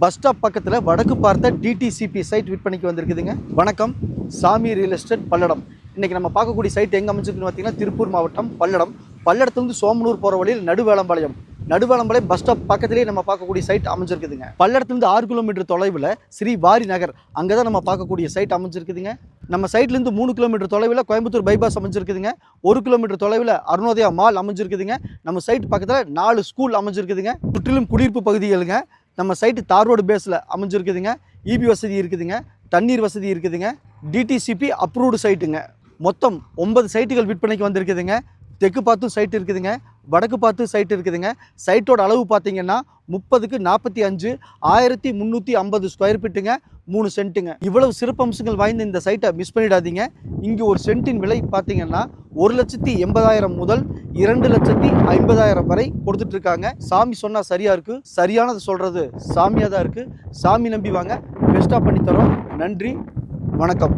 Bus stop பக்கத்தில் வடக்கு பார்த்த டிடிசிபி சைட் விற்பனைக்கு வந்திருக்குதுங்க. வணக்கம், சாமி ரியல் எஸ்டேட் பல்லடம். இன்றைக்கி நம்ம பார்க்கக்கூடிய சைட் எங்கே அமைச்சிருக்குன்னு பார்த்தீங்கன்னா திருப்பூர் மாவட்டம் பல்லடம். பல்லடத்துலேருந்து சோமனூர் போகிற வழியில் நடுவேளம்பாளையம் பஸ் ஸ்டாப் பக்கத்திலேயே நம்ம பார்க்கக்கூடிய சைட் அமைஞ்சிருக்குதுங்க. பல்லடத்துலேருந்து 6 கிலோமீட்டர் தொலைவில் ஸ்ரீ வாரி நகர் அங்கே தான் நம்ம பார்க்கக்கூடிய சைட் அமைஞ்சிருக்குதுங்க. நம்ம சைட்லேருந்து 3 கிலோமீட்டர் தொலைவில் கோயம்புத்தூர் பைபாஸ் அமைஞ்சிருக்குதுங்க. 1 கிலோமீட்டர் தொலைவில் அருணோதயா மால் அமைஞ்சிருக்குதுங்க. நம்ம சைட் பக்கத்தில் 4 ஸ்கூல் அமைஞ்சிருக்குதுங்க. சுற்றிலும் குடியிருப்பு பகுதிகளுங்க. நம்ம சைட்டு தார் ரோடு பேஸில் அமைஞ்சிருக்குதுங்க. இபி வசதி இருக்குதுங்க, தண்ணீர் வசதி இருக்குதுங்க. டிடிசிபி அப்ரூவ்டு சைட்டுங்க. மொத்தம் 9 சைட்டுகள் விற்பனைக்கு வந்திருக்குதுங்க. தெற்கு பார்த்தும் சைட் இருக்குதுங்க, வடக்கு பார்த்து சைட் இருக்குதுங்க. சைட்டோட அளவு பார்த்தீங்கன்னா 30க்கு 45, 1350 ஸ்கொயர் ஃபீட்டுங்க, 3 சென்ட்டுங்க. இவ்வளவு சிறப்பம்சங்கள் வாய்ந்த இந்த சைட்டை மிஸ் பண்ணிடாதீங்க. இங்கே ஒரு சென்ட்டின் விலை பார்த்தீங்கன்னா 1,80,000 முதல் 2,50,000 வரை கொடுத்துட்ருக்காங்க. சாமி சொன்னால் சரியாக இருக்குது, சரியானது சொல்கிறது சாமியாக தான் இருக்குது. சாமி நம்பி வாங்க, பெஸ்ட்டாக பண்ணித்தரோம். நன்றி, வணக்கம்.